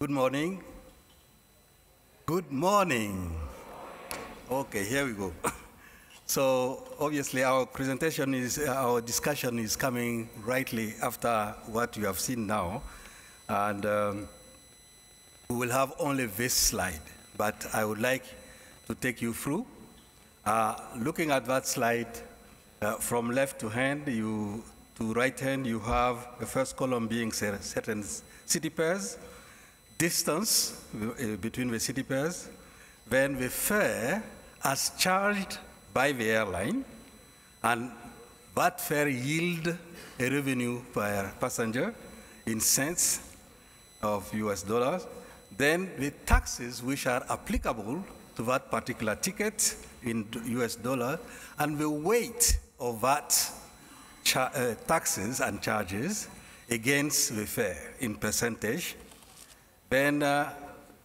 Good morning. Good morning. Okay, here we go. So obviously our discussion is coming rightly after what you have seen now. And we will have only this slide, but I would like to take you through. Looking at that slide, from left to right hand, you have the first column being certain city pairs, distance between the city pairs, then the fare as charged by the airline, and that fare yield a revenue per passenger in cents of US dollars, then the taxes which are applicable to that particular ticket in US dollars, and the weight of that taxes and charges against the fare in percentage, then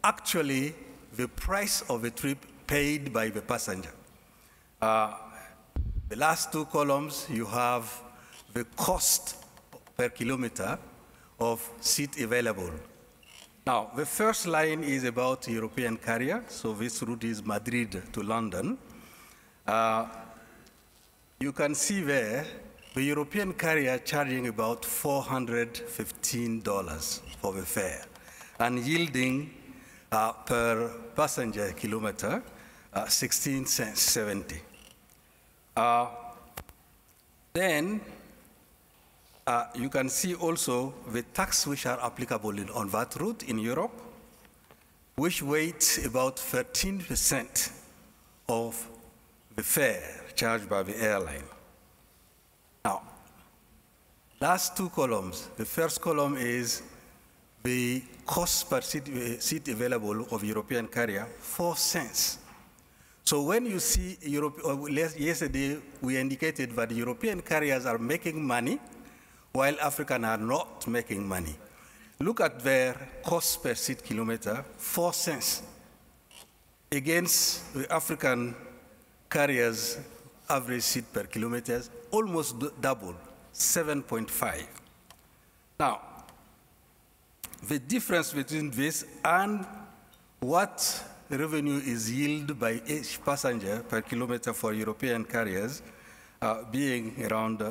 actually the price of the trip paid by the passenger. The last two columns, you have the cost per kilometer of seat available. Now, the first line is about European carrier. So this route is Madrid to London. You can see there, the European carrier charging about $415 for the fare, and yielding per passenger kilometer 16 cents 70. Then you can see also the tax which are applicable on that route in Europe, which weighs about 13% of the fare charged by the airline. Now, last two columns. The first column is the cost per seat available of European carrier, 4 cents. So when you see yesterday we indicated that European carriers are making money while African are not making money. Look at their cost per seat kilometer, 4 cents, against the African carriers' average seat per kilometer, almost double, 7.5. Now, the difference between this and what revenue is yielded by each passenger per kilometer for European carriers being around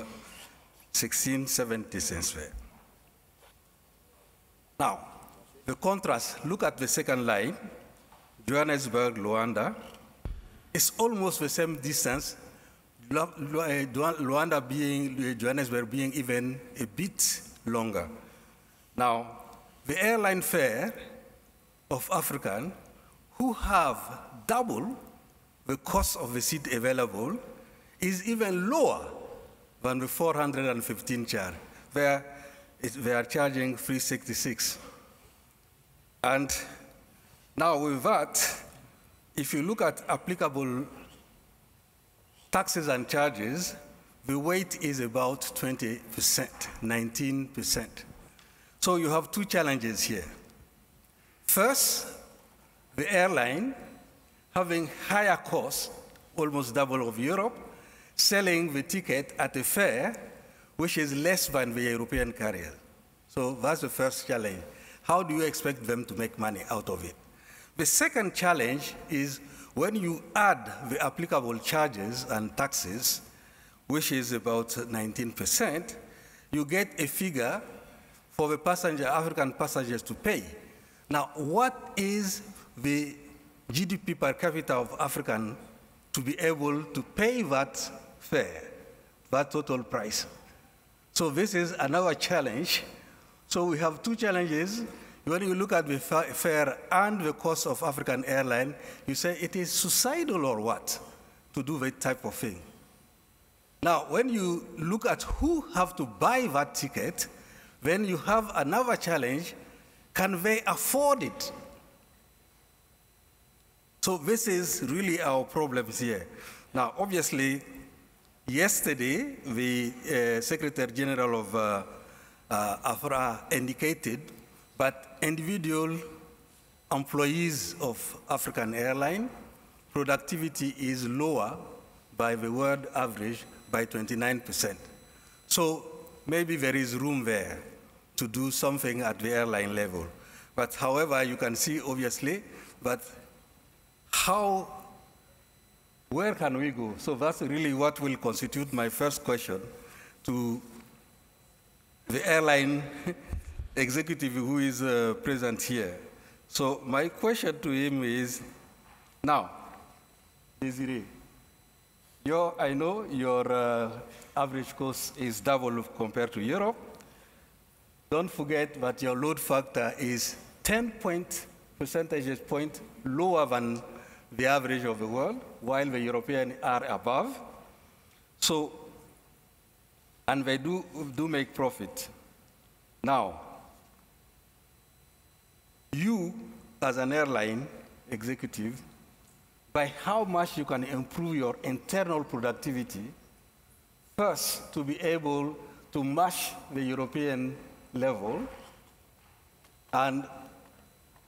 16.70 cents there. Now, the contrast, look at the second line, Johannesburg, Luanda. It's almost the same distance, Johannesburg being even a bit longer. Now, the airline fare of African who have double the cost of the seat available is even lower than the 415 charge, where they are charging 366. And now with that, if you look at applicable taxes and charges, the weight is about 20%, 19%. So you have two challenges here. First, the airline having higher costs, almost double of Europe, selling the ticket at a fare which is less than the European carrier. So that's the first challenge. How do you expect them to make money out of it? The second challenge is when you add the applicable charges and taxes, which is about 19%, you get a figure for the African passengers to pay. Now, what is the GDP per capita of African to be able to pay that fare, that total price? So this is another challenge. So we have two challenges. When you look at the fare and the cost of African airline, you say it is suicidal or what to do that type of thing. Now, when you look at who have to buy that ticket, then you have another challenge. Can they afford it? So this is really our problems here. Now, obviously, yesterday, the Secretary General of AFRA indicated that individual employees of African Airline productivity is lower by the world average by 29%. So maybe there is room there to do something at the airline level. But however, you can see obviously, but where can we go? So that's really what will constitute my first question to the airline executive who is present here. So my question to him is, now, Desiree, I know your average cost is double compared to Europe. Don't forget that your load factor is 10 percentage points lower than the average of the world, while the Europeans are above. So, and they do make profit. Now, you as an airline executive, by how much you can improve your internal productivity, first to be able to match the European level, and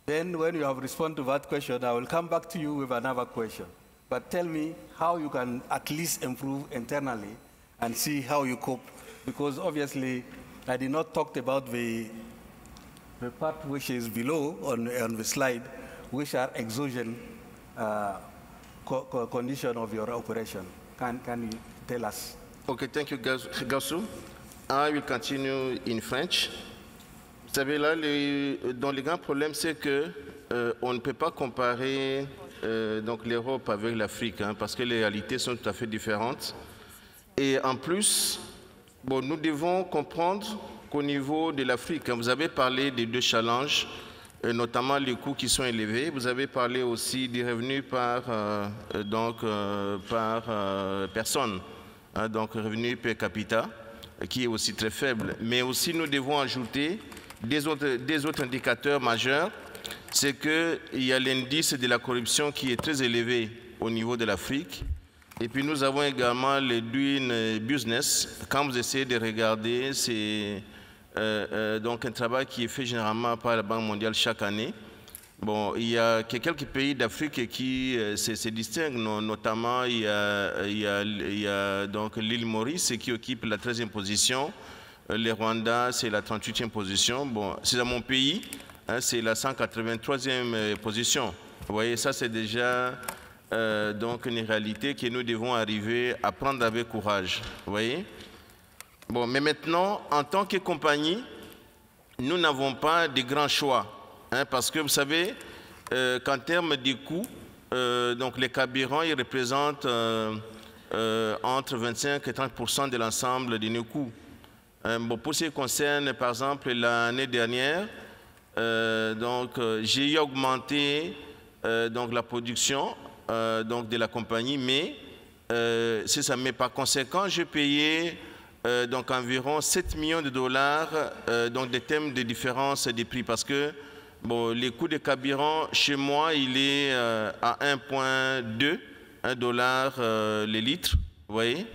then when you have responded to that question, I will come back to you with another question. But tell me how you can at least improve internally and see how you cope. Because obviously, I did not talk about the part which is below on the slide, which are exogenous condition of your operation. Can you tell us? Okay, thank you, Gassou. I will continue in French. Vous savez, là, dans les grands problèmes, c'est que on ne peut pas comparer donc l'Europe avec l'Afrique, hein, parce que les réalités sont tout à fait différentes. Et en plus, bon, nous devons comprendre qu'au niveau de l'Afrique, hein, vous avez parlé des deux challenges, notamment les coûts qui sont élevés. Vous avez parlé aussi des revenus par personne, hein, donc revenu per capita, qui est aussi très faible. Mais aussi, nous devons ajouter des autres indicateurs majeurs. C'est qu'il y a l'indice de la corruption qui est très élevé au niveau de l'Afrique. Et puis, nous avons également le Doing Business. Quand vous essayez de regarder, c'est donc un travail qui est fait généralement par la Banque mondiale chaque année. Bon, il y a quelques pays d'Afrique qui se distinguent, notamment il y a donc l'île Maurice qui occupe la 13e position, le Rwanda c'est la 38e position. Bon, c'est dans mon pays, hein, c'est la 183e position. Vous voyez, ça c'est déjà donc une réalité que nous devons arriver à prendre avec courage. Vous voyez? Bon, mais maintenant, en tant que compagnie, nous n'avons pas de grands choix. Hein, parce que vous savez qu'en termes de coûts, donc les carburants ils représentent entre 25 et 30% de l'ensemble de nos coûts. Bon, pour ce qui concerne par exemple l'année dernière, j'ai augmenté donc la production donc de la compagnie, mais c'est ça. Mais par conséquent, j'ai payé donc environ 7 millions de dollars donc des thèmes de différence des prix, parce que bon, les coûts de carburant, chez moi, il est à 1,2 $ le litre, vous voyez.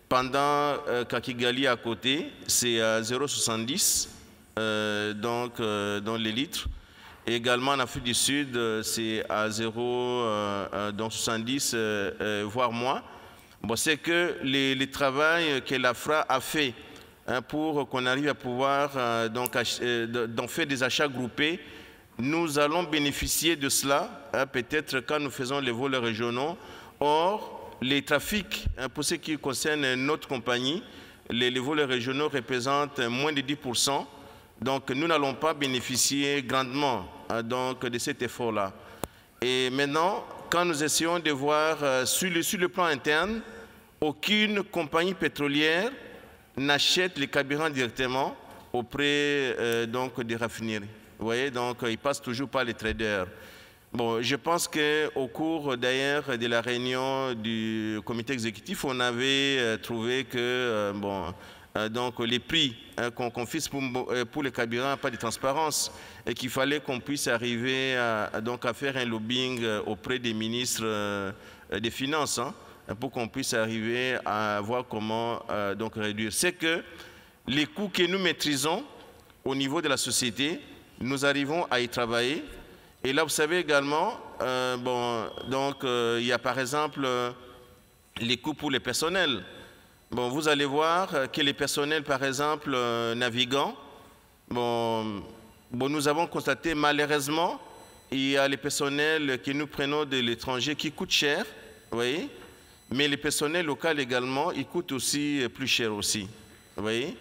Pendant qu'à Kigali, à côté, c'est à 0,70 donc dans les litres. Et également en Afrique du Sud, c'est à 0,70 voire moins. Bon, c'est que le travail que l'AFRA a fait hein, pour qu'on arrive à pouvoir donc faire des achats groupés. Nous allons bénéficier de cela, hein, peut-être quand nous faisons les vols régionaux. Or, les trafics, hein, pour ce qui concerne notre compagnie, les vols régionaux représentent moins de 10%. Donc, nous n'allons pas bénéficier grandement hein, donc, de cet effort-là. Et maintenant, quand nous essayons de voir sur le plan interne, aucune compagnie pétrolière n'achète les carburants directement auprès donc, des raffineries. Vous voyez, donc ils passent toujours par les traders. Bon, je pense qu'au cours d'ailleurs de la réunion du comité exécutif, on avait trouvé que donc les prix qu'on fixe pour les carburants, pas de transparence, et qu'il fallait qu'on puisse arriver à faire un lobbying auprès des ministres des Finances, hein, pour qu'on puisse arriver à voir comment donc réduire. C'est que les coûts que nous maîtrisons au niveau de la société, nous arrivons à y travailler. Et là, vous savez également, il y a par exemple les coûts pour les personnels. Bon, vous allez voir que les personnels, par exemple, navigants, bon, bon, nous avons constaté malheureusement, il y a les personnels que nous prenons de l'étranger qui coûtent cher, vous voyez, mais les personnels locaux également, ils coûtent aussi plus cher aussi, vous voyez.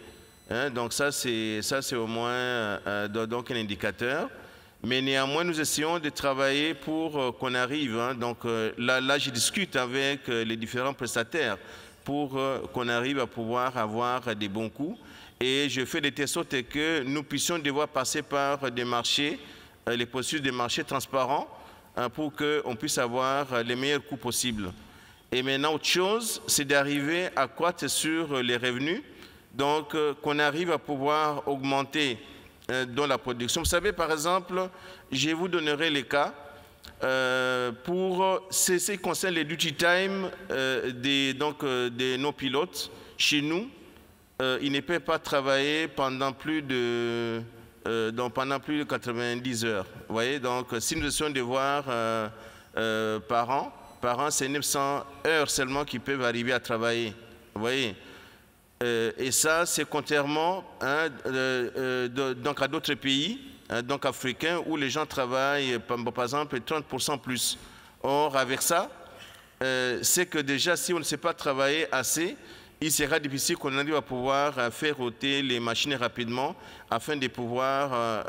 Hein, donc ça c'est au moins donc un indicateur. Mais néanmoins, nous essayons de travailler pour qu'on arrive. Hein, donc là, je discute avec les différents prestataires pour qu'on arrive à pouvoir avoir des bons coûts. Et je fais de telle sorte que nous puissions devoir passer par des marchés, les processus de marchés transparents, hein, pour qu'on puisse avoir les meilleurs coûts possibles. Et maintenant, autre chose, c'est d'arriver à croître sur les revenus. Donc, qu'on arrive à pouvoir augmenter dans la production. Vous savez, par exemple, je vous donnerai les cas pour ce qui concerne les duty time de nos pilotes. Chez nous, ils ne peuvent pas travailler pendant plus de 90 heures. Vous voyez, donc si nous essayons de voir par an, c'est 900 heures seulement qu'ils peuvent arriver à travailler. Vous voyez. Et ça, c'est contrairement donc à d'autres pays, donc africains, où les gens travaillent, par exemple, 30% plus. Or, avec ça, c'est que déjà, si on ne sait pas travailler assez, il sera difficile qu'on arrive à pouvoir faire ôter les machines rapidement afin de pouvoir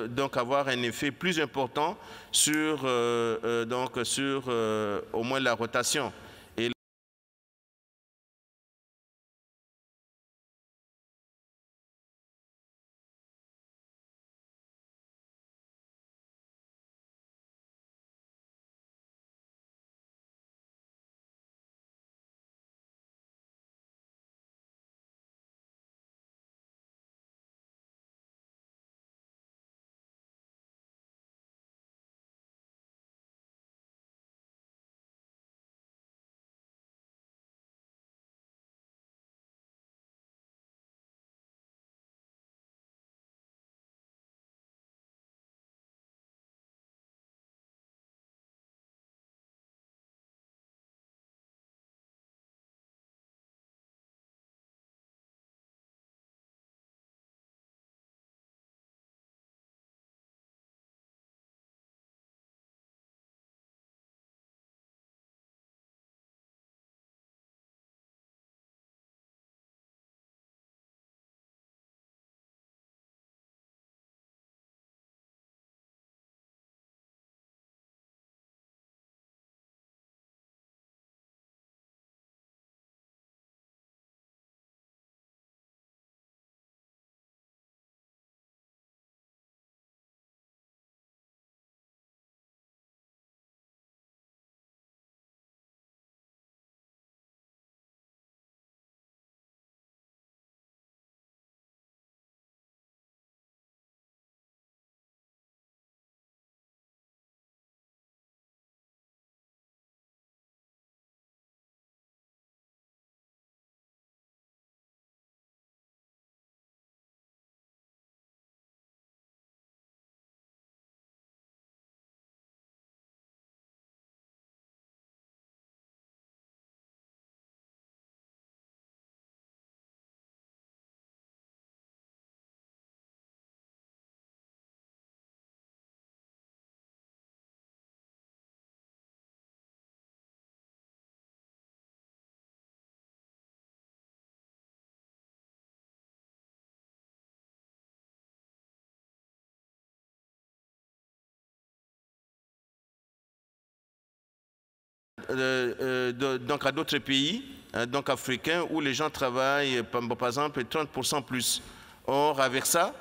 donc avoir un effet plus important sur, au moins la rotation. Donc à d'autres pays, donc africains, où les gens travaillent, par exemple, 30% plus. Or, avec ça,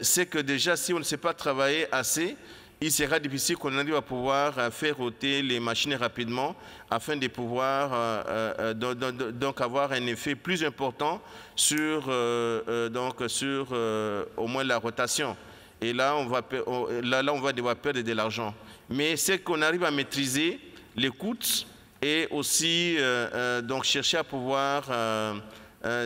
c'est que déjà, si on ne sait pas travailler assez, il sera difficile qu'on arrive à pouvoir faire ôter les machines rapidement afin de pouvoir donc avoir un effet plus important sur, au moins la rotation. Et là, on va devoir perdre de l'argent. Mais c'est qu'on arrive à maîtriser les coûts et aussi donc chercher à pouvoir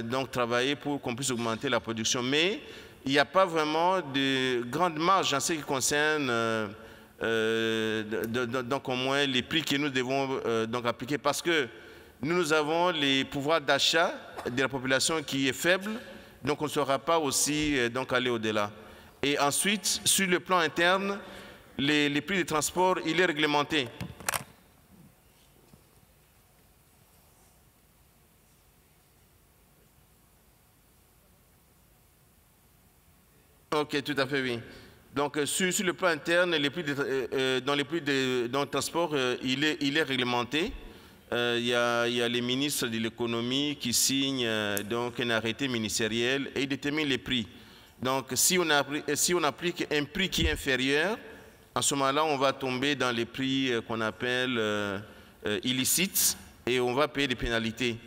donc travailler pour qu'on puisse augmenter la production. Mais il n'y a pas vraiment de grande marge en ce qui concerne donc au moins les prix que nous devons donc appliquer, parce que nous avons les pouvoirs d'achat de la population qui est faible, donc on ne saura pas aussi donc aller au-delà. Et ensuite, sur le plan interne, les prix de transport, il est réglementé. Ok, tout à fait, oui. Donc, sur le plan interne, dans les prix dans le transport, il est réglementé. Il y a les ministres de l'économie qui signent donc un arrêté ministériel et ils déterminent les prix. Donc, si on applique un prix qui est inférieur, en ce moment-là, on va tomber dans les prix qu'on appelle illicites et on va payer des pénalités.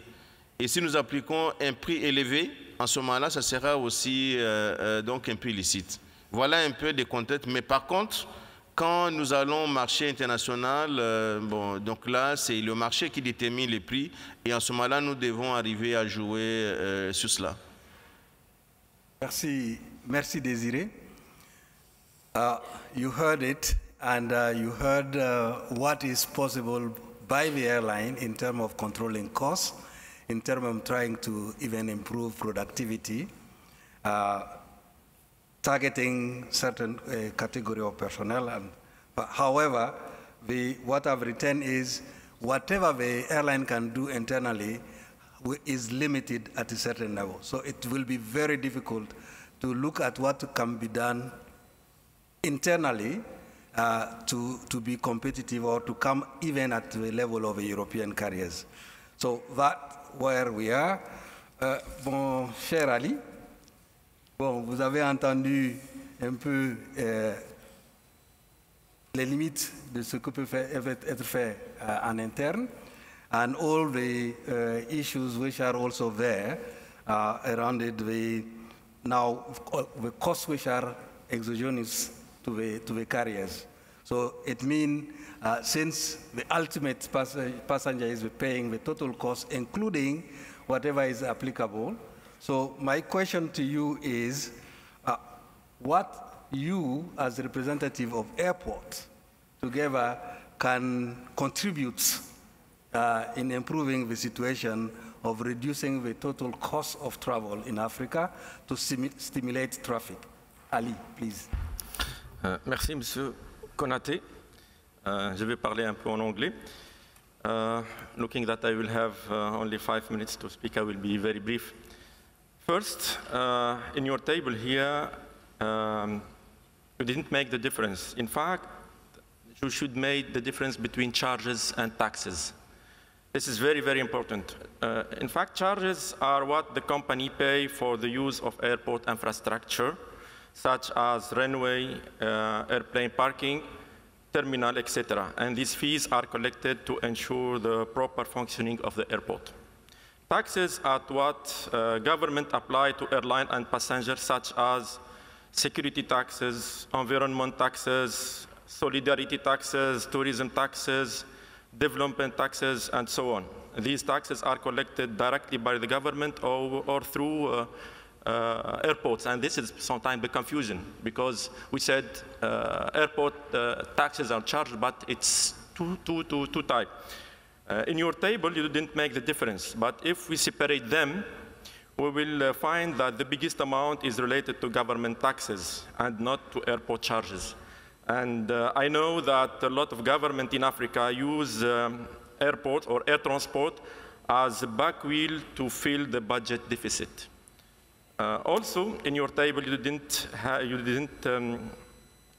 Et si nous appliquons un prix élevé, en ce moment-là, ça sera aussi donc un prix illicite. Voilà un peu des contextes. Mais par contre, quand nous allons au marché international, bon, donc là, c'est le marché qui détermine les prix. Et en ce moment-là, nous devons arriver à jouer sur cela. Merci, merci Désiré. You heard it, and you heard what is possible by the airline in terms of controlling costs, in terms of trying to even improve productivity, targeting certain category of personnel. However, what I've written is whatever the airline can do internally is limited at a certain level. So it will be very difficult to look at what can be done internally to be competitive or to come even at the level of the European carriers. So that's where we are. Mon cher Ali, bon, vous avez entendu un peu les limites de ce que peut être fait en interne, and all the issues which are also there around it, the costs which are exogenous to the carriers. So it means since the ultimate passenger is paying the total cost, including whatever is applicable. So my question to you is, what you as representative of airports together can contribute in improving the situation of reducing the total cost of travel in Africa to stimulate traffic? Ali, please. Merci, Monsieur Konaté. Je vais parler un peu en anglais. Looking that I will have only 5 minutes to speak, I will be very brief. First, in your table here, you didn't make the difference. In fact, you should make the difference between charges and taxes. This is very, very important. In fact, charges are what the company pay for the use of airport infrastructure, such as runway, airplane parking, terminal, etc. And these fees are collected to ensure the proper functioning of the airport. Taxes are what government apply to airline and passengers, such as security taxes, environment taxes, solidarity taxes, tourism taxes, development taxes, and so on. These taxes are collected directly by the government or through airports, and this is sometimes the confusion, because we said airport taxes are charged, but it's two types. In your table, you didn't make the difference, but if we separate them, we will find that the biggest amount is related to government taxes and not to airport charges. And I know that a lot of government in Africa use airport or air transport as a back wheel to fill the budget deficit. Also, in your table, you didn't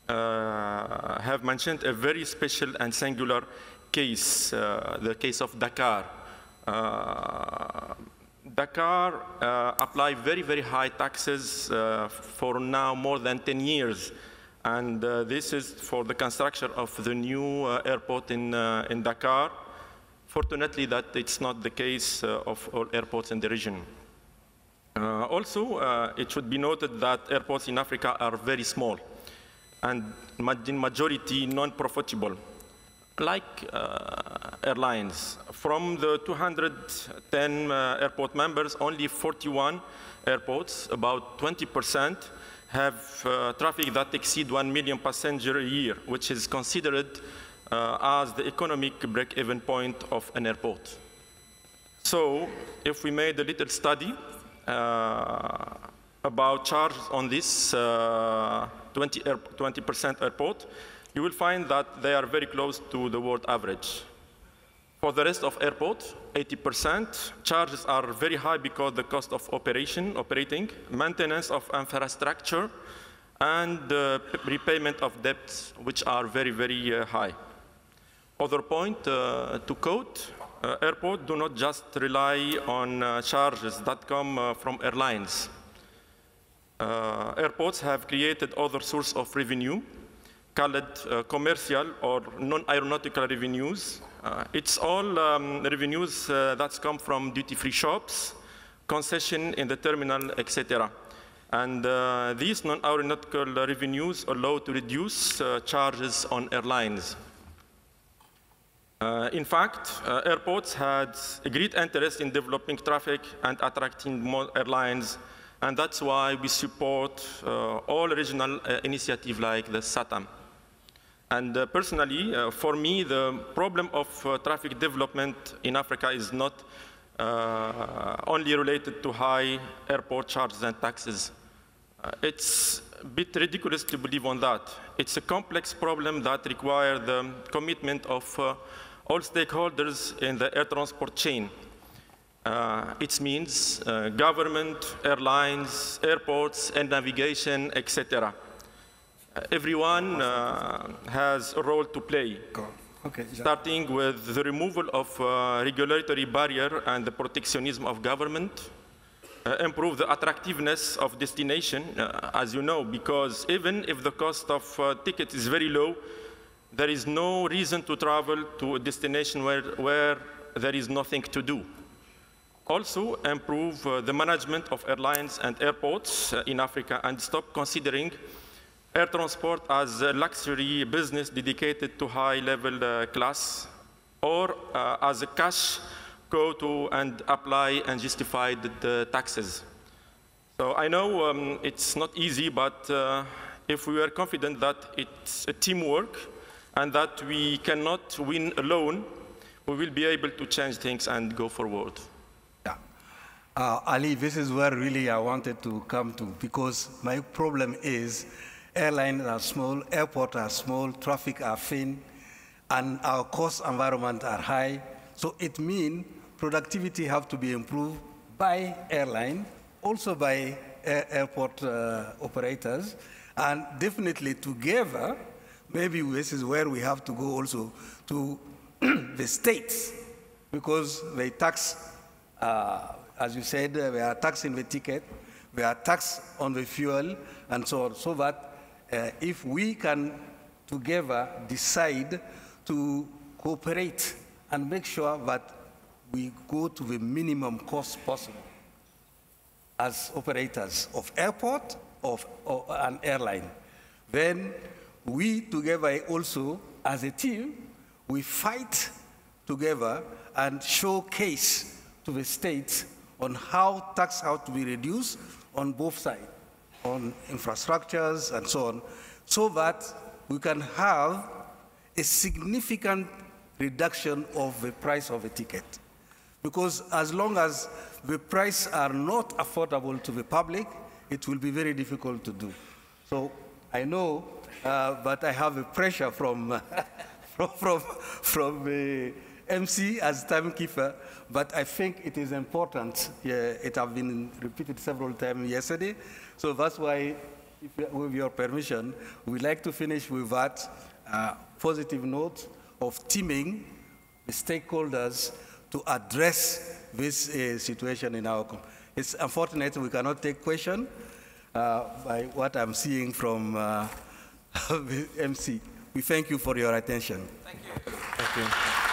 have mentioned a very special and singular case, the case of Dakar. Dakar apply very, very high taxes for now more than 10 years. And this is for the construction of the new airport in Dakar. Fortunately, that it's not the case of all airports in the region. Also, it should be noted that airports in Africa are very small and in majority non-profitable, like airlines. From the 210 airport members, only 41 airports, about 20%, have traffic that exceed 1 million passengers a year, which is considered as the economic break-even point of an airport. So if we made a little study, about charges on this 20% airport, you will find that they are very close to the world average. For the rest of airport, 80%, charges are very high because the cost of operating, maintenance of infrastructure, and repayment of debts, which are very, very high. Other point to quote, airports do not just rely on charges that come from airlines. Airports have created other sources of revenue, called commercial or non-aeronautical revenues. It's all revenues that come from duty-free shops, concession in the terminal, etc. And these non-aeronautical revenues allow to reduce charges on airlines. In fact, airports had a great interest in developing traffic and attracting more airlines, and that's why we support all regional initiatives like the SATAM. And personally, for me, the problem of traffic development in Africa is not only related to high airport charges and taxes. It's a bit ridiculous to believe on that. It's a complex problem that requires the commitment of all stakeholders in the air transport chain. It means government, airlines, airports, and navigation, etc. Everyone has a role to play, starting with the removal of regulatory barrier and the protectionism of government, improve the attractiveness of destination, as you know, because even if the cost of ticket is very low, there is no reason to travel to a destination where there is nothing to do. Also, improve the management of airlines and airports in Africa and stop considering air transport as a luxury business dedicated to high-level class, or as a cash go to and apply and justify the taxes. So I know it's not easy, but if we are confident that it's a teamwork and that we cannot win alone, we will be able to change things and go forward. Yeah. Ali, this is where really I wanted to come to, because my problem is airlines are small, airports are small, traffic are thin, and our cost environment are high. So it means productivity have to be improved by airline, also by airport operators, and definitely together, maybe this is where we have to go also to the states, because they tax, as you said, they are taxing the ticket, they are taxed on the fuel, and so on, so that if we can together decide to cooperate and make sure that we go to the minimum cost possible as operators of airport or an airline, then we together also as a team, we fight together and showcase to the states on how tax ought to be reduced on both sides, on infrastructures and so on, so that we can have a significant reduction of the price of a ticket. Because as long as the price are not affordable to the public, it will be very difficult to do. So I know, but I have a pressure from, from the MC as timekeeper, but I think it is important. It has been repeated several times yesterday. So that's why, with your permission, we'd like to finish with that positive note of teaming the stakeholders to address this situation in our country. It's unfortunate we cannot take question by what I'm seeing from the MC. We thank you for your attention. Thank you. Thank you.